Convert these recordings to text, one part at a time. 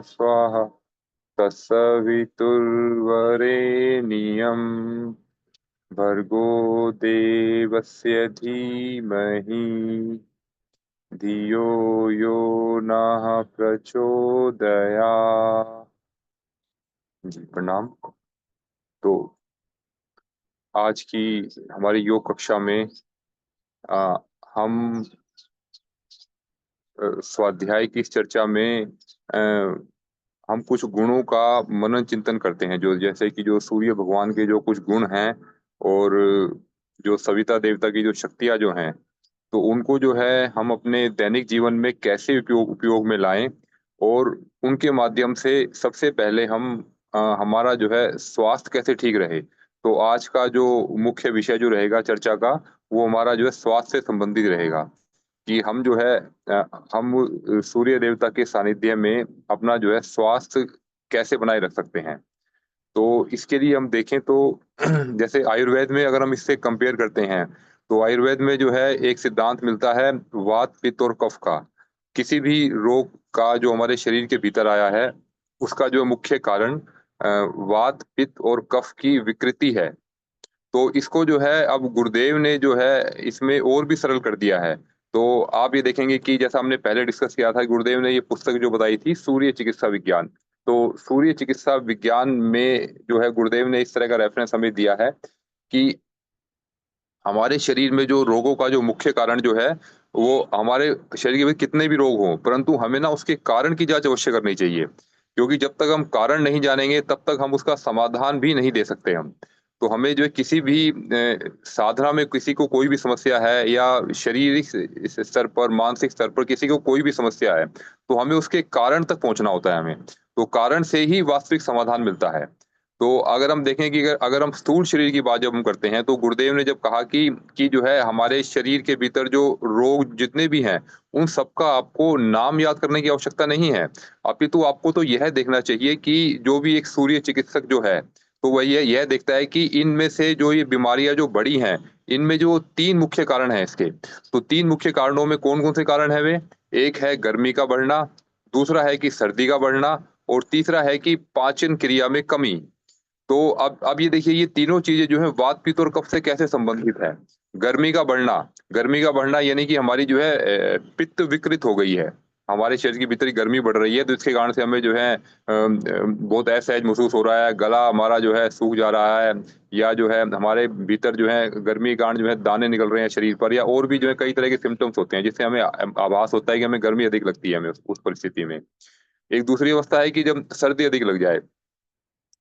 स्वाहा तत्सवितुर्वरेण्यं भर्गो देवस्य धीमहि धियो यो नः प्रचोदयात्। जी प्रणाम। तो आज की हमारी योग कक्षा में अ, हम स्वाध्याय की इस चर्चा में हम कुछ गुणों का मनन चिंतन करते हैं, जो जैसे कि जो सूर्य भगवान के जो कुछ गुण हैं और जो सविता देवता की जो शक्तियाँ जो हैं, तो उनको जो है हम अपने दैनिक जीवन में कैसे उपयोग उपयोग में लाएँ और उनके माध्यम से सबसे पहले हम हमारा जो है स्वास्थ्य कैसे ठीक रहे। तो आज का जो मुख्य विषय जो रहेगा चर्चा का, वो हमारा जो है स्वास्थ्य से संबंधित रहेगा। कि हम जो है हम सूर्य देवता के सानिध्य में अपना जो है स्वास्थ्य कैसे बनाए रख सकते हैं। तो इसके लिए हम देखें तो जैसे आयुर्वेद में अगर हम इससे कंपेयर करते हैं, तो आयुर्वेद में जो है एक सिद्धांत मिलता है वात, पित्त और कफ का। किसी भी रोग का जो हमारे शरीर के भीतर आया है, उसका जो मुख्य कारण वात, पित्त और कफ की विकृति है। तो इसको जो है अब गुरुदेव ने जो है इसमें और भी सरल कर दिया है। तो आप ये देखेंगे कि जैसा हमने पहले डिस्कस किया था, गुरुदेव ने ये पुस्तक जो बताई थी सूर्य चिकित्सा विज्ञान। तो सूर्य चिकित्सा विज्ञान में जो है गुरुदेव ने इस तरह का रेफ़रेंस हमें दिया है कि हमारे शरीर में जो रोगों का जो मुख्य कारण जो है, वो हमारे शरीर में कितने भी रोग हों, परंतु हमें ना उसके कारण की जाँच अवश्य करनी चाहिए। क्योंकि जब तक हम कारण नहीं जानेंगे, तब तक हम उसका समाधान भी नहीं दे सकते हम। तो हमें जो है किसी भी साधना में किसी को कोई भी समस्या है या शारीरिक इस स्तर पर, मानसिक स्तर पर किसी को कोई भी समस्या है, तो हमें उसके कारण तक पहुँचना होता है हमें। तो कारण से ही वास्तविक समाधान मिलता है। तो अगर हम देखें कि अगर अगर हम स्थूल शरीर की बात जब हम करते हैं, तो गुरुदेव ने जब कहा कि जो है हमारे शरीर के भीतर जो रोग जितने भी हैं, उन सबका आपको नाम याद करने की आवश्यकता नहीं है। अपितु आपको तो यह देखना चाहिए कि जो भी एक सूर्य चिकित्सक जो है, तो वह यह देखता है कि इनमें से जो ये बीमारियाँ जो बड़ी हैं, इनमें जो 3 मुख्य कारण हैं इसके। तो 3 मुख्य कारणों में कौन-कौन से कारण हैं वे? एक है गर्मी का बढ़ना, दूसरा है कि सर्दी का बढ़ना और तीसरा है कि पाचन क्रिया में कमी। तो अब ये देखिए, ये तीनों चीज़ें जो हैं वात, पित्त और कफ से कैसे संबंधित है। गर्मी का बढ़ना यानी कि हमारी जो है पित्त विकृत हो गई है। हमारे शरीर के भीतर गर्मी बढ़ रही है, तो इसके कारण से हमें जो है बहुत असहज महसूस हो रहा है, गला हमारा जो है सूख जा रहा है या जो है हमारे भीतर जो है गर्मी के कारण जो है दाने निकल रहे हैं शरीर पर या और भी जो है कई तरह के सिम्पटम्स होते हैं, जिससे हमें आभास होता है कि हमें गर्मी अधिक लगती है हमें उस परिस्थिति में। एक दूसरी अवस्था है कि जब सर्दी अधिक लग जाए।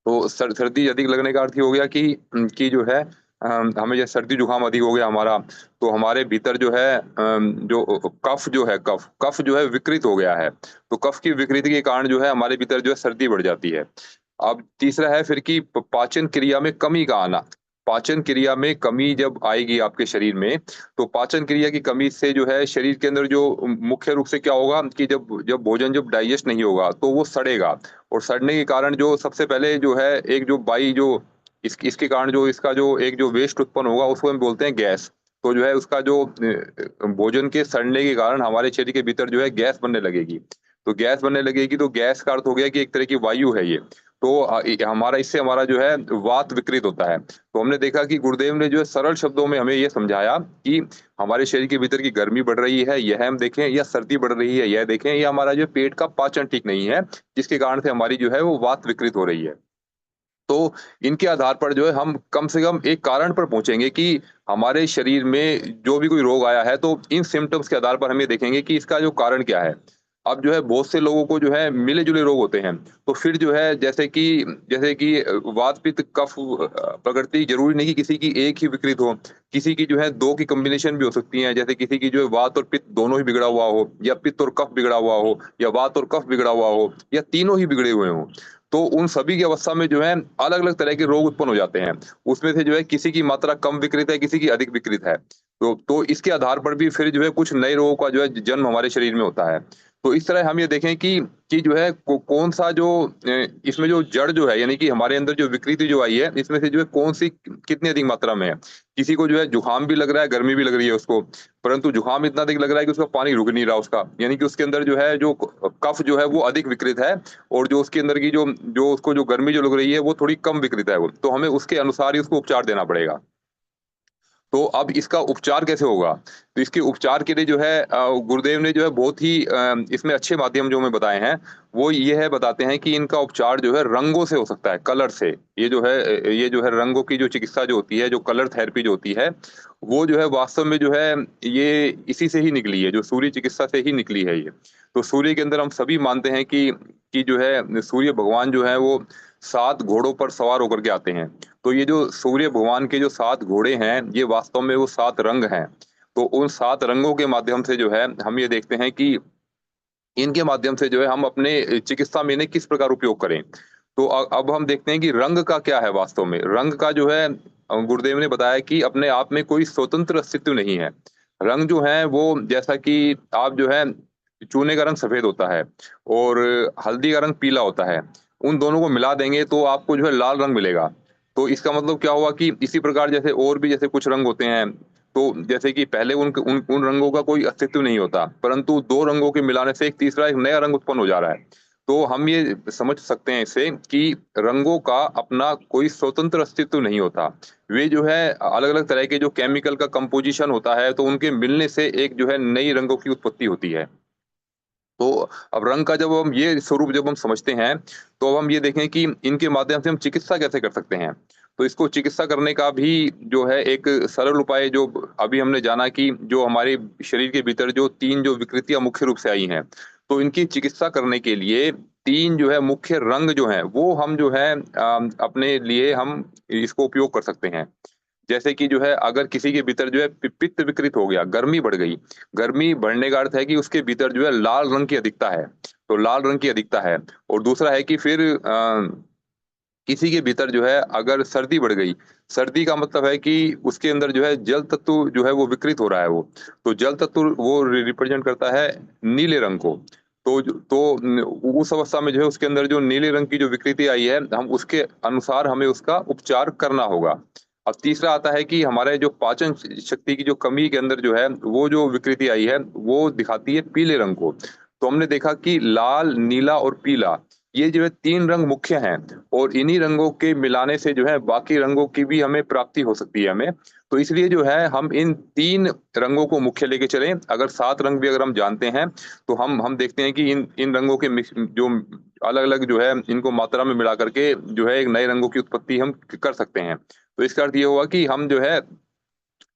तो सर्दी अधिक लगने का अर्थ ये हो गया कि जो है हमें जैसे सर्दी-जुकाम अधिक हो गया हमारा, तो हमारे भीतर जो है जो कफ जो है कफ जो है विकृत हो गया है। तो कफ की विकृति के कारण जो है हमारे भीतर जो है सर्दी बढ़ जाती है। अब तीसरा है फिर कि प पाचन क्रिया में कमी का आना। पाचन क्रिया में कमी जब आएगी आपके शरीर में, तो पाचन क्रिया की कमी से जो है शरीर के अंदर जो मुख्य रूप से क्या होगा कि जब जब भोजन जब डाइजेस्ट नहीं होगा, तो वो सड़ेगा। और सड़ने के कारण जो सबसे पहले जो है एक जो बाई जो इसके कारण जो इसका जो एक जो वेस्ट उत्पन्न होगा, उसको हम बोलते हैं गैस। तो जो है उसका जो भोजन के सड़ने के कारण हमारे शरीर के भीतर जो है गैस बनने लगेगी। तो गैस बनने लगेगी, तो गैस का अर्थ हो गया कि एक तरह की वायु है ये। तो हमारा इससे हमारा जो है वात विकृत होता है। तो हमने देखा कि गुरुदेव ने जो है सरल शब्दों में हमें ये समझाया कि हमारे शरीर के भीतर की गर्मी बढ़ रही है, यह हम देखें, या सर्दी बढ़ रही है, यह देखें, या हमारा जो पेट का पाचन ठीक नहीं है, जिसके कारण से हमारी जो है वो वात विकृत हो रही है। तो इनके आधार पर जो है हम कम से कम एक कारण पर पहुँचेंगे कि हमारे शरीर में जो भी कोई रोग आया है, तो इन सिम्पटम्स के आधार पर हम ये देखेंगे कि इसका जो कारण क्या है। अब जो है बहुत से लोगों को जो है मिले-जुले रोग होते हैं। तो फिर जो है जैसे कि वात, पित्त, कफ प्रकृति ज़रूरी नहीं कि किसी की एक ही विकृत हो। किसी की जो है 2 की कॉम्बिनेशन भी हो सकती है। जैसे किसी की जो है वात और पित्त दोनों ही बिगड़ा हुआ हो, या पित्त और कफ बिगड़ा हुआ हो, या वात और कफ बिगड़ा हुआ हो, या तीनों ही बिगड़े हुए हों। तो उन सभी की अवस्था में जो है अलग-अलग तरह के रोग उत्पन्न हो जाते हैं। उसमें से जो है किसी की मात्रा कम विकृत है, किसी की अधिक विकृत है। तो इसके आधार पर भी फिर जो है कुछ नए रोगों का जो है जन्म हमारे शरीर में होता है। तो इस तरह हम ये देखें कि जो है कौन सा जो इसमें जो जड़ जो है, यानी कि हमारे अंदर जो विकृति जो आई है, इसमें से जो है कौन सी कितनी अधिक मात्रा में है। किसी को जो है जुकाम भी लग रहा है, गर्मी भी लग रही है उसको, परंतु जुकाम इतना अधिक लग रहा है कि उसका पानी रुक नहीं रहा उसका, यानी कि उसके अंदर जो है जो कफ जो है वो अधिक विकृत है, और जो उसके अंदर की जो जो उसको जो गर्मी जो लग रही है वो थोड़ी कम विकृत है वो, तो हमें उसके अनुसार ही उसको उपचार देना पड़ेगा। तो अब इसका उपचार कैसे होगा? तो इसके उपचार के लिए जो है गुरुदेव ने जो है बहुत ही इसमें अच्छे माध्यम जो हमें बताए हैं, वो ये है बताते हैं कि इनका उपचार जो है रंगों से हो सकता है, कलर से। ये जो है रंगों की जो चिकित्सा जो होती है, जो कलर थेरेपी जो होती है, वो जो है वास्तव में जो है ये इसी से ही निकली है, जो सूर्य चिकित्सा से ही निकली है ये। तो सूर्य के अंदर हम सभी मानते हैं कि जो है सूर्य भगवान जो है वो 7 घोड़ों पर सवार होकर के आते हैं। तो ये जो सूर्य भगवान के जो 7 घोड़े हैं, ये वास्तव में वो 7 रंग हैं। तो उन 7 रंगों के माध्यम से जो है, हम ये देखते हैं कि इनके माध्यम से जो है हम अपने चिकित्सा में इन्हें किस प्रकार उपयोग करें। तो अब हम देखते हैं कि रंग का क्या है वास्तव में। रंग का जो है गुरुदेव ने बताया कि अपने आप में कोई स्वतंत्र अस्तित्व नहीं है। रंग जो है वो जैसा कि आप जो है चूने का रंग सफ़ेद होता है और हल्दी का रंग पीला होता है। उन दोनों को मिला देंगे तो आपको जो है लाल रंग मिलेगा। तो इसका मतलब क्या हुआ कि इसी प्रकार जैसे और भी जैसे कुछ रंग होते हैं, तो जैसे कि पहले उन रंगों का कोई अस्तित्व नहीं होता, परंतु 2 रंगों के मिलाने से एक तीसरा एक नया रंग उत्पन्न हो जा रहा है। तो हम ये समझ सकते हैं इससे कि रंगों का अपना कोई स्वतंत्र अस्तित्व नहीं होता। वे जो है अलग-अलग तरह के जो केमिकल का कंपोज़िशन होता है, तो उनके मिलने से एक जो है नई रंगों की उत्पत्ति होती है। तो अब रंग का जब हम ये स्वरूप जब हम समझते हैं, तो अब हम ये देखें कि इनके माध्यम से हम चिकित्सा कैसे कर सकते हैं। तो इसको चिकित्सा करने का भी जो है एक सरल उपाय जो अभी हमने जाना कि जो हमारे शरीर के भीतर जो 3 जो विकृतियाँ मुख्य रूप से आई हैं, तो इनकी चिकित्सा करने के लिए 3 जो है मुख्य रंग जो हैं, वो हम जो है अपने लिए हम इसको उपयोग कर सकते हैं। जैसे कि जो है अगर किसी के भीतर जो है पित्त विकृत हो गया, गर्मी बढ़ गई। गर्मी बढ़ने का अर्थ है कि उसके भीतर जो है लाल रंग की अधिकता है, तो लाल रंग की अधिकता है। और दूसरा है कि फिर किसी के भीतर जो है अगर सर्दी बढ़ गई, सर्दी का मतलब है कि उसके अंदर जो है जल तत्व जो है वो विकृत हो रहा है वो। तो जल तत्व वो रिप्रेजेंट करता है नीले रंग को। उस अवस्था में जो है उसके अंदर जो नीले रंग की जो विकृति आई है, हम उसके अनुसार हमें उसका उपचार करना होगा। अब तीसरा आता है कि हमारे जो पाचन शक्ति की जो कमी के अंदर जो है, वो जो विकृति आई है, वो दिखाती है पीले रंग को। तो हमने देखा कि लाल, नीला और पीला, ये जो है 3 रंग मुख्य हैं, और इन्हीं रंगों के मिलाने से जो है बाकी रंगों की भी हमें प्राप्ति हो सकती है हमें। तो इसलिए जो है हम इन 3 रंगों को मुख्य लेके चलें। अगर 7 रंग भी अगर हम जानते हैं, तो हम देखते हैं कि इन इन रंगों के मिक्स जो अलग-अलग जो है इनको मात्रा में मिला करके जो है एक नए रंगों की उत्पत्ति हम कर सकते हैं। तो इसका अर्थ ये हुआ कि हम जो है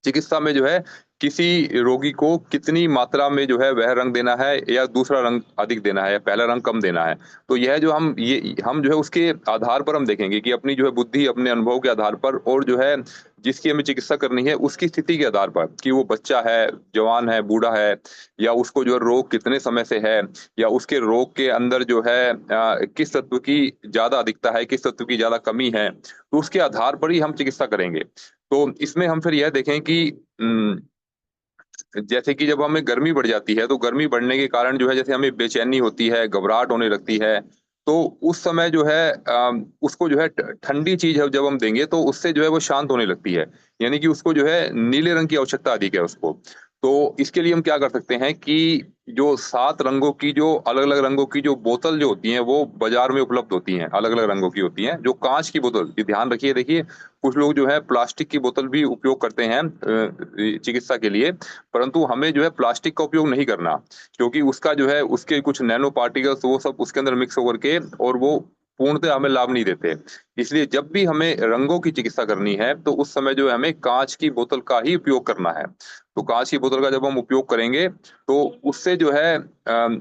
चिकित्सा में जो है किसी रोगी को कितनी मात्रा में जो है वह रंग देना है, या दूसरा रंग अधिक देना है, या पहला रंग कम देना है। तो यह जो हम जो है उसके आधार पर हम देखेंगे कि अपनी जो है बुद्धि, अपने अनुभव के आधार पर, और जो है जिसकी हमें चिकित्सा करनी है उसकी स्थिति के आधार पर, कि वो बच्चा है, जवान है, बूढ़ा है, या उसको जो है रोग कितने समय से है, या उसके रोग के अंदर जो है किस तत्व की ज़्यादा अधिकता है, किस तत्व की ज़्यादा कमी है। तो उसके आधार पर ही हम चिकित्सा करेंगे। तो इसमें हम फिर यह देखें कि जैसे कि जब हमें गर्मी बढ़ जाती है, तो गर्मी बढ़ने के कारण जो है जैसे हमें बेचैनी होती है, घबराहट होने लगती है, तो उस समय जो है उसको जो है ठंडी चीज़ है जब हम देंगे, तो उससे जो है वो शांत होने लगती है। यानी कि उसको जो है नीले रंग की आवश्यकता अधिक है उसको। तो इसके लिए हम क्या कर सकते हैं कि जो 7 रंगों की जो अलग-अलग रंगों की जो बोतल जो होती हैं, वो बाज़ार में उपलब्ध होती हैं, अलग-अलग रंगों की होती हैं, जो काँच की बोतल, ये ध्यान रखिए देखिए, कुछ लोग जो है प्लास्टिक की बोतल भी उपयोग करते हैं चिकित्सा के लिए, परंतु हमें जो है प्लास्टिक का उपयोग नहीं करना, क्योंकि उसका जो है उसके कुछ नैनो पार्टिकल्स वो सब उसके अंदर मिक्स होकर के, और वो पूर्णतः हमें लाभ नहीं देते। इसलिए जब भी हमें रंगों की चिकित्सा करनी है, तो उस समय जो है हमें काँच की बोतल का ही उपयोग करना है। तो काँच की बोतल का जब हम उपयोग करेंगे, तो उससे जो है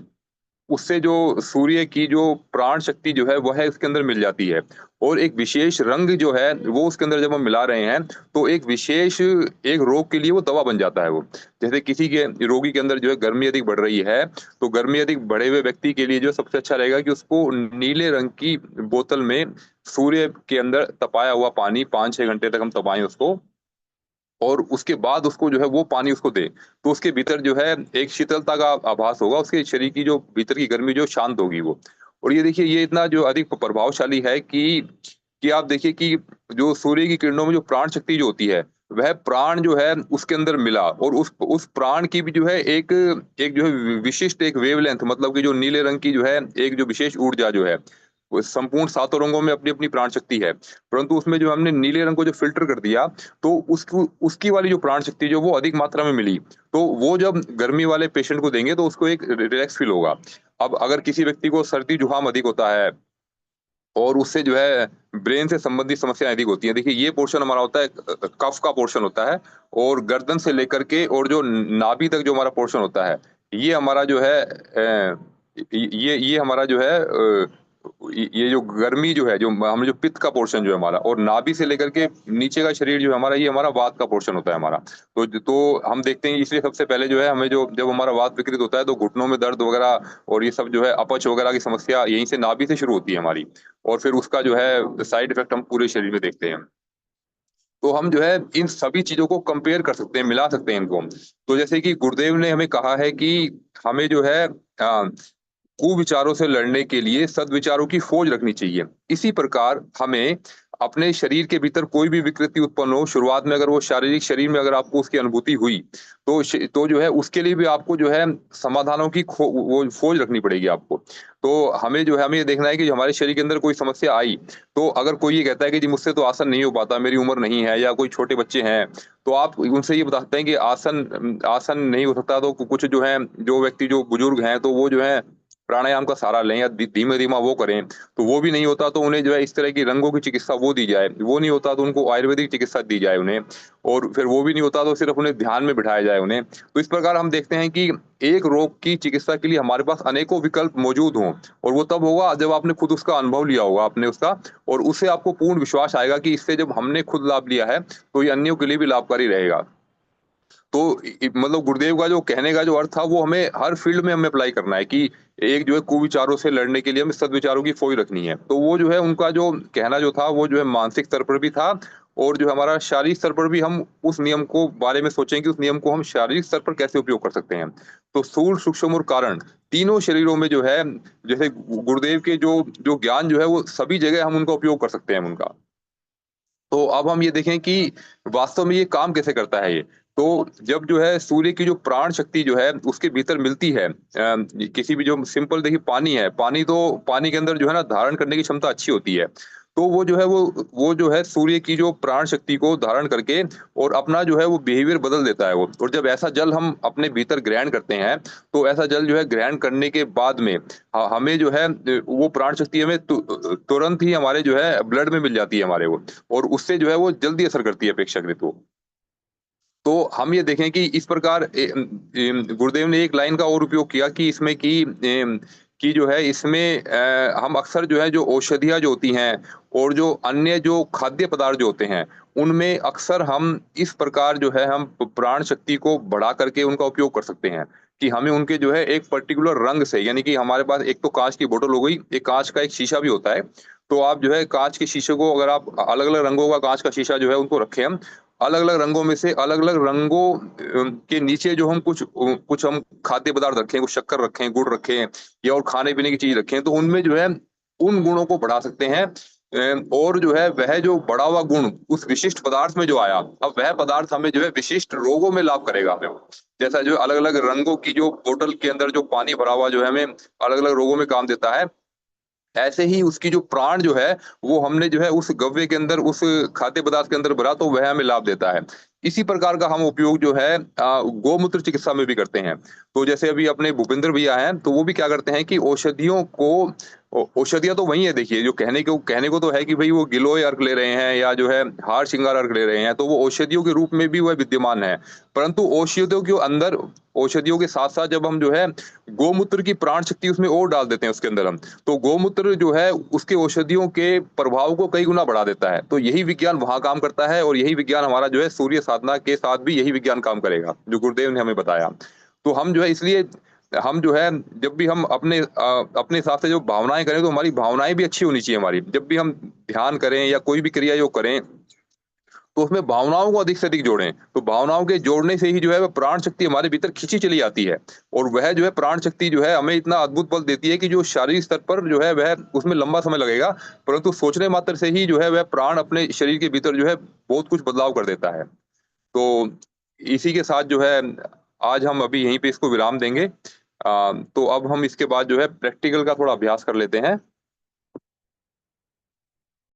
उससे जो सूर्य की जो प्राण शक्ति जो है वह इसके अंदर मिल जाती है, और एक विशेष रंग जो है वो उसके अंदर जब हम मिला रहे हैं, तो एक विशेष एक रोग के लिए वो दवा बन जाता है वो। जैसे किसी के रोगी के अंदर जो है गर्मी अधिक बढ़ रही है, तो गर्मी अधिक बढ़े हुए व्यक्ति के लिए जो सबसे अच्छा रहेगा कि उसको नीले रंग की बोतल में सूर्य के अंदर तपाया हुआ पानी 5-6 घंटे तक हम तपाएँ उसको, और उसके बाद उसको जो है वो पानी उसको दे, तो उसके भीतर जो है एक शीतलता का आभास होगा, उसके शरीर की जो भीतर की गर्मी जो शांत होगी वो। और ये देखिए ये इतना जो अधिक प्रभावशाली है कि आप देखिए कि जो सूर्य की किरणों में जो प्राण शक्ति जो होती है, वह प्राण जो है उसके अंदर मिला और उस प्राण की भी जो है एक एक जो है विशिष्ट एक वेवलेंथ, मतलब कि जो नीले रंग की जो है एक जो विशेष ऊर्जा जो है, वो संपूर्ण सातों रंगों में अपनी-अपनी प्राण शक्ति है। परंतु उसमें जो हमने नीले रंग को जो फ़िल्टर कर दिया, तो उसको उसकी वाली जो प्राण शक्ति जो वो अधिक मात्रा में मिली। तो वो जब गर्मी वाले पेशेंट को देंगे तो उसको एक रिलैक्स फ़ील होगा। अब अगर किसी व्यक्ति को सर्दी-जुकाम अधिक होता है और उससे जो है ब्रेन से संबंधित समस्याएँ अधिक होती हैं। देखिए ये पोर्शन हमारा होता है कफ का पोर्शन होता है और गर्दन से लेकर के और जो नाभि तक जो हमारा पोर्शन होता है, ये हमारा जो है ये हमारा जो है ये जो गर्मी जो है, जो हम जो पित्त का पोर्शन जो है हमारा, और नाभि से लेकर के नीचे का शरीर जो है हमारा, ये हमारा वात का पोर्शन होता है हमारा। तो हम देखते हैं इसलिए सबसे पहले जो है हमें जो जब हमारा वात विकृत होता है तो घुटनों में दर्द वगैरह और ये सब जो है अपच वगैरह की समस्या यहीं से नाभि से शुरू होती है हमारी। और फिर उसका जो है साइड इफ़ेक्ट हम पूरे शरीर में देखते हैं। तो हम जो है इन सभी चीज़ों को कंपेयर कर सकते हैं, मिला सकते हैं इनको। तो जैसे कि गुरुदेव ने हमें कहा है कि हमें जो है कुविचारों से लड़ने के लिए सद्विचारों की फौज रखनी चाहिए। इसी प्रकार हमें अपने शरीर के भीतर कोई भी विकृति उत्पन्न हो, शुरुआत में अगर वो शारीरिक शरीर में अगर आपको उसकी अनुभूति हुई, तो जो है उसके लिए भी आपको जो है समाधानों की वो फौज रखनी पड़ेगी आपको। तो हमें जो है हमें ये देखना है कि जो हमारे शरीर के अंदर कोई समस्या आई, तो अगर कोई ये कहता है कि जी मुझसे तो आसन नहीं हो पाता, मेरी उम्र नहीं है, या कोई छोटे बच्चे हैं, तो आप उनसे ये बता सकते हैं कि आसन नहीं हो सकता, तो कुछ जो है जो व्यक्ति जो बुजुर्ग हैं, तो वो जो है प्राणायाम का सहारा लें या धीमे-धीमे वो करें। तो वो भी नहीं होता तो उन्हें जो है इस तरह की रंगों की चिकित्सा वो दी जाए। वो नहीं होता तो उनको आयुर्वेदिक चिकित्सा दी जाए उन्हें, और फिर वो भी नहीं होता तो सिर्फ़ उन्हें ध्यान में बिठाया जाए उन्हें। तो इस प्रकार हम देखते हैं कि एक रोग की चिकित्सा के लिए हमारे पास अनेकों विकल्प मौजूद हों, और वो तब होगा जब आपने खुद उसका अनुभव लिया होगा आपने उसका, और उससे आपको पूर्ण विश्वास आएगा कि इससे जब हमने खुद लाभ लिया है, तो ये अन्यों के लिए भी लाभकारी रहेगा। तो मतलब गुरुदेव का जो कहने का जो अर्थ था वो हमें हर फील्ड में हमें अप्लाई करना है कि एक जो है कुविचारों से लड़ने के लिए हमें सद्विचारों की फौज रखनी है। तो वो जो है उनका जो कहना जो था वो जो है मानसिक स्तर पर भी था, और जो हमारा शारीरिक स्तर पर भी हम उस नियम को बारे में सोचें कि उस नियम को हम शारीरिक स्तर पर कैसे उपयोग कर सकते हैं। तो स्थूल, सूक्ष्म और कारण तीनों शरीरों में जो है, जैसे गुरुदेव के जो जो ज्ञान जो है वो सभी जगह हम उनका उपयोग कर सकते हैं उनका। तो अब हम ये देखें कि वास्तव में ये काम कैसे करता है ये? तो जब जो है सूर्य की जो प्राण शक्ति जो है उसके भीतर मिलती है, किसी भी जो सिंपल देखिए पानी है, पानी के अंदर जो है ना धारण करने की क्षमता अच्छी होती है। तो वो जो है वो जो है सूर्य की जो प्राण शक्ति को धारण करके और अपना जो है वो बिहेवियर बदल देता है वो। और जब ऐसा जल हम अपने भीतर ग्रहण करते हैं, तो ऐसा जल जो है ग्रहण करने के बाद में हमें जो है वो प्राण शक्ति हमें तुरंत ही हमारे जो है ब्लड में मिल जाती है हमारे वो। और उससे जो है वो जल्दी असर करती है अपेक्षाकृत वो। तो हम ये देखें कि इस प्रकार गुरुदेव ने एक लाइन का और उपयोग किया कि इसमें कि जो है इसमें हम अक्सर जो है जो औषधियाँ जो होती हैं और जो अन्य जो खाद्य पदार्थ जो होते हैं, उनमें अक्सर हम इस प्रकार जो है हम प्राण शक्ति को बढ़ा करके उनका उपयोग कर सकते हैं। कि हमें उनके जो है एक पर्टिकुलर रंग से, यानी कि हमारे पास एक तो काँच की बोतल हो गई, एक काँच का एक शीशा भी होता है। तो आप जो है काँच के शीशे को अगर आप अलग-अलग रंगों का काँच का शीशा जो है उनको रखें हम, अलग-अलग रंगों में से अलग-अलग रंगों के नीचे जो हम कुछ हम खाद्य पदार्थ रखें, कुछ शक्कर रखें, गुड़ रखें या और खाने-पीने की चीज़ रखें, तो उनमें जो है उन गुणों को बढ़ा सकते हैं। और जो है वह जो बढ़ा हुआ गुण उस विशिष्ट पदार्थ में जो आया, अब वह पदार्थ हमें जो है विशिष्ट रोगों में लाभ करेगा हमें वो। जैसा जो अलग-अलग रंगों की जो बोतल के अंदर जो पानी भरा हुआ जो है हमें अलग-अलग रोगों में काम देता है, ऐसे ही उसकी जो प्राण जो है, वो हमने जो है उस गव्य के अंदर, उस खाद्य पदार्थ के अंदर भरा, तो वह हमें लाभ देता है। इसी प्रकार का हम उपयोग जो है गौमूत्र चिकित्सा में भी करते हैं। तो जैसे अभी अपने भूपेंद्र भैया हैं, तो वो भी क्या करते हैं कि औषधियों को औषधियाँ तो वही है देखिए, जो कहने को तो है कि भई वो गिलोय अर्क ले रहे हैं या जो है हार श्रृंगार अर्क ले रहे हैं, तो वो औषधियों के रूप में भी वह विद्यमान है। परंतु औषधियों के साथ-साथ जब हम जो है गोमूत्र की प्राण शक्ति उसमें और डाल देते हैं उसके अंदर हम, तो गोमूत्र जो है उसके औषधियों के प्रभाव को कई गुना बढ़ा देता है। तो यही विज्ञान वहाँ काम करता है, और यही विज्ञान हमारा जो है सूर्य साधना के साथ भी यही विज्ञान काम करेगा, जो गुरुदेव ने हमें बताया। तो हम जो है इसलिए हम जो है जब भी हम अपने हिसाब से जो भावनाएँ करें, तो हमारी भावनाएँ भी अच्छी होनी चाहिए हमारी। जब भी हम ध्यान करें या कोई भी क्रिया योग करें, तो उसमें भावनाओं को अधिक से अधिक जोड़ें। तो भावनाओं के जोड़ने से ही जो है वह प्राण शक्ति हमारे भीतर खींची चली आती है और वह जो है प्राण शक्ति जो है हमें इतना अद्भुत बल देती है कि जो शारीरिक स्तर पर जो है वह उसमें लंबा समय लगेगा, परंतु सोचने मात्र से ही जो है वह प्राण अपने शरीर के भीतर जो है बहुत कुछ बदलाव कर देता है। तो इसी के साथ जो है आज हम अभी यहीं पे इसको विराम देंगे। तो अब हम इसके बाद जो है प्रैक्टिकल का थोड़ा अभ्यास कर लेते हैं।